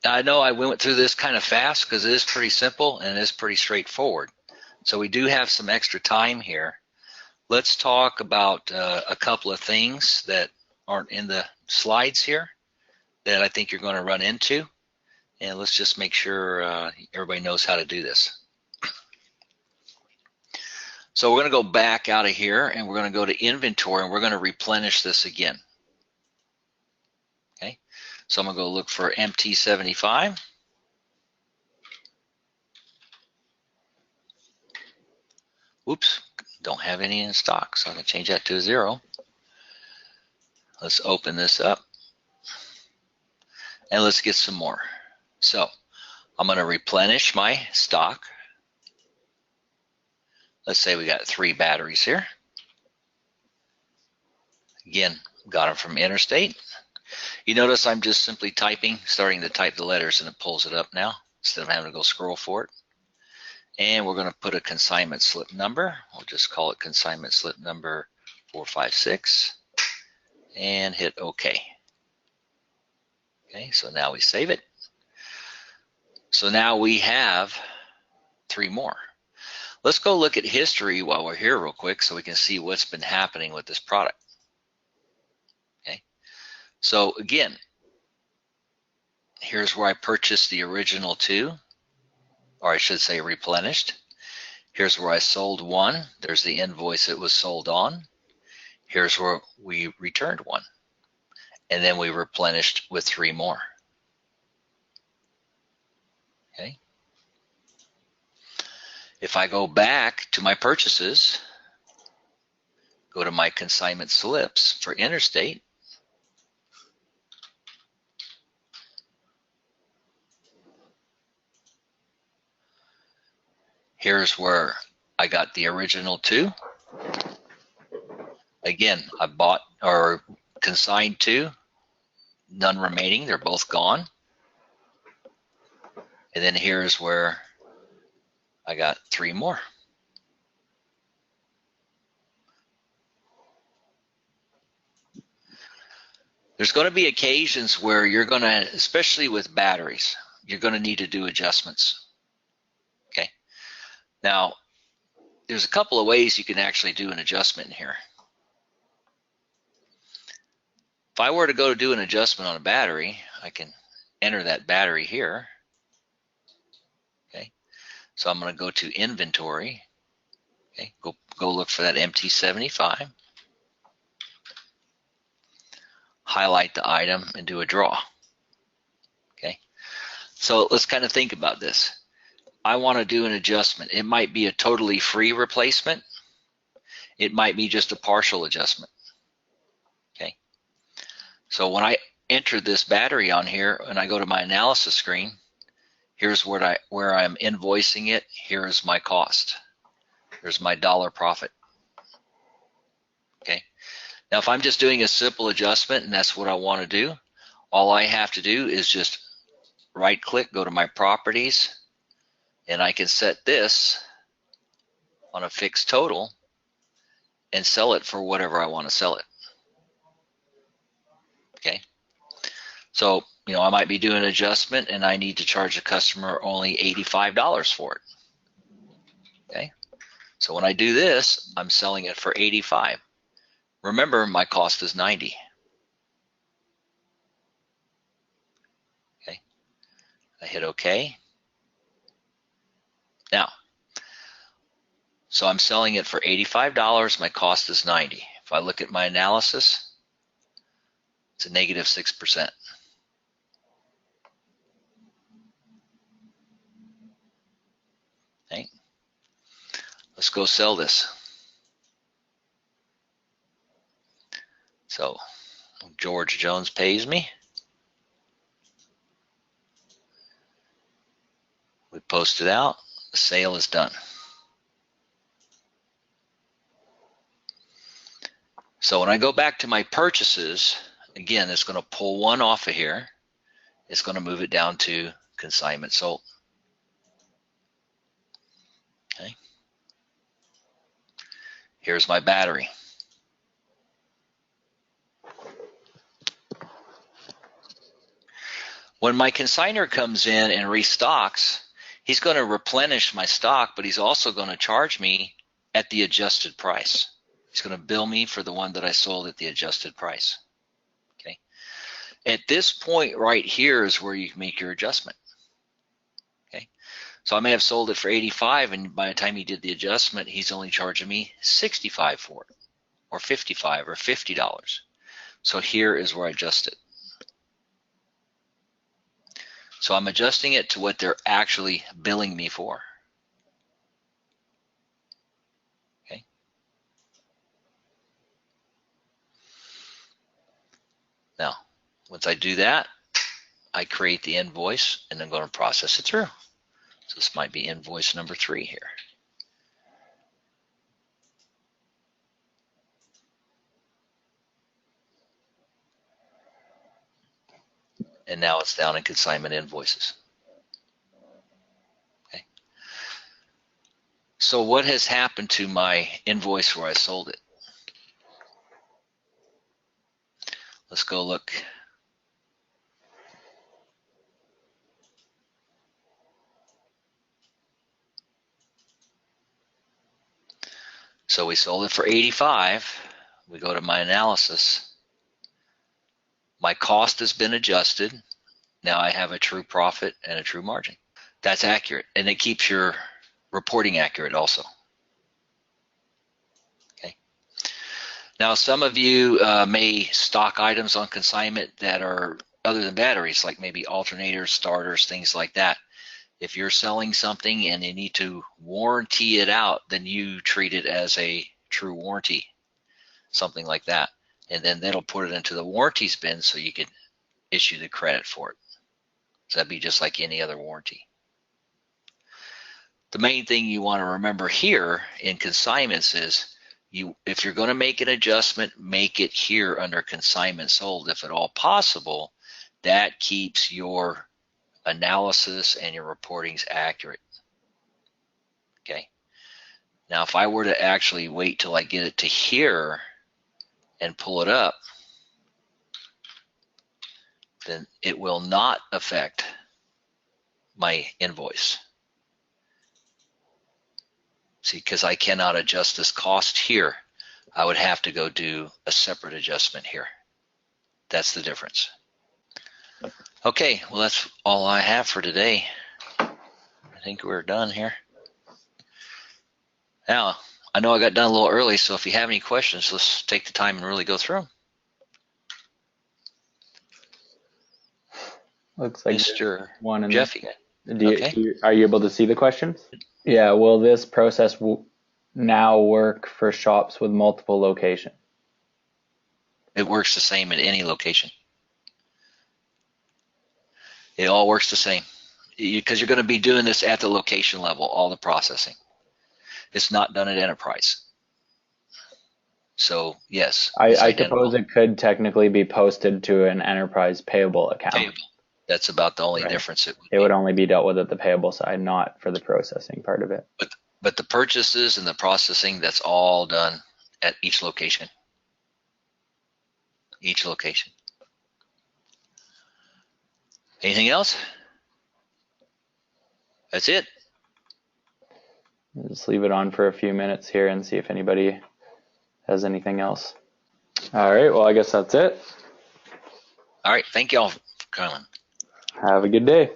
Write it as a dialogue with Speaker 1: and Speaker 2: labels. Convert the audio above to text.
Speaker 1: I know I went through this kind of fast because it is pretty simple and it is pretty straightforward. So we do have some extra time here. Let's talk about a couple of things that aren't in the slides here that I think you're going to run into. And let's just make sure everybody knows how to do this. So we're going to go back out of here and we're going to go to inventory and we're going to replenish this again. Okay, so I'm going to go look for MT75. Whoops, don't have any in stock, so I'm going to change that to a 0. Let's open this up and let's get some more. So I'm going to replenish my stock. Let's say we got 3 batteries here. Again, got them from Interstate. You notice I'm just simply typing, starting to type the letters, and it pulls it up now instead of having to go scroll for it. And we're going to put a consignment slip number. We'll just call it consignment slip number 456 and hit OK. Okay, so now we save it. So now we have 3 more. Let's go look at history while we're here real quick so we can see what's been happening with this product. Okay, so again, here's where I purchased the original 2, or I should say replenished. Here's where I sold 1. There's the invoice it was sold on. Here's where we returned 1. And then we replenished with 3 more. Okay. If I go back to my purchases, go to my consignment slips for Interstate, here's where I got the original 2. Again, I bought or consigned 2, none remaining, they're both gone. And then here's where I got 3 more. There's going to be occasions where you're going to, especially with batteries, you're going to need to do adjustments. Okay. Now, there's a couple of ways you can actually do an adjustment in here. If I were to go to do an adjustment on a battery, I can enter that battery here. Okay. So I'm going to go to inventory. Okay. Go look for that MT75. Highlight the item and do a draw. Okay. So let's kind of think about this. I want to do an adjustment. It might be a totally free replacement. It might be just a partial adjustment. Okay. So when I enter this battery on here and I go to my analysis screen, here's where I'm invoicing it. Here's my cost. Here's my dollar profit. Okay. Now, if I'm just doing a simple adjustment and that's what I want to do, all I have to do is just right click, go to my properties, and I can set this on a fixed total and sell it for whatever I want to sell it. Okay. So, you know, I might be doing an adjustment and I need to charge the customer only $85 for it. Okay. So when I do this, I'm selling it for $85. Remember, my cost is $90. Okay. I hit OK. Now, so I'm selling it for $85. My cost is $90. If I look at my analysis, it's a negative 6%. Okay. Let's go sell this. So George Jones pays me. We post it out. The sale is done. So when I go back to my purchases, again, it's going to pull 1 off of here. It's going to move it down to consignment sold. Okay. Here's my battery. When my consignor comes in and restocks, he's going to replenish my stock, but he's also going to charge me at the adjusted price. He's going to bill me for the one that I sold at the adjusted price. Okay. At this point right here is where you make your adjustment. Okay. So I may have sold it for 85, and by the time he did the adjustment, he's only charging me 65 for it, or 55 or $50. So here is where I adjust it. So I'm adjusting it to what they're actually billing me for. Okay. Now, once I do that, I create the invoice and I'm going to process it through. So this might be invoice number 3 here. And now it's down in consignment invoices. Okay. So what has happened to my invoice where I sold it? Let's go look. So we sold it for 85. We go to my analysis. My cost has been adjusted. Now I have a true profit and a true margin. That's accurate, and it keeps your reporting accurate also. Okay. Now some of you may stock items on consignment that are other than batteries, like maybe alternators, starters, things like that. If you're selling something and you need to warranty it out, then you treat it as a true warranty, something like that. And then that'll put it into the warranties bin so you can issue the credit for it. So that'd be just like any other warranty. The main thing you want to remember here in consignments is if you're going to make an adjustment, make it here under consignment sold if at all possible. That keeps your analysis and your reportings accurate. Okay. Now if I were to actually wait till I get it to here and pull it up, then it will not affect my invoice. See, because I cannot adjust this cost here. I would have to go do a separate adjustment here. That's the difference. Okay, well that's all I have for today. I think we're done here. Now, I know I got done a little early, so if you have any questions, let's take the time and really go through them.
Speaker 2: Looks like
Speaker 1: Mr.
Speaker 2: one in
Speaker 1: Jeffy.
Speaker 2: Are you able to see the questions? Yeah, will this process now work for shops with multiple locations?
Speaker 1: It works the same at any location. It all works the same because you're going to be doing this at the location level, all the processing. It's not done at enterprise. So yes,
Speaker 2: I suppose it could technically be posted to an enterprise payable account.
Speaker 1: Payable. That's about the only difference.
Speaker 2: It would only be dealt with at the payable side, not for the processing part of it.
Speaker 1: But the purchases and the processing, that's all done at each location. Each location. Anything else? That's it.
Speaker 2: Just leave it on for a few minutes here and see if anybody has anything else. All right, well, I guess that's it.
Speaker 1: All right, thank y'all for coming.
Speaker 2: Have a good day.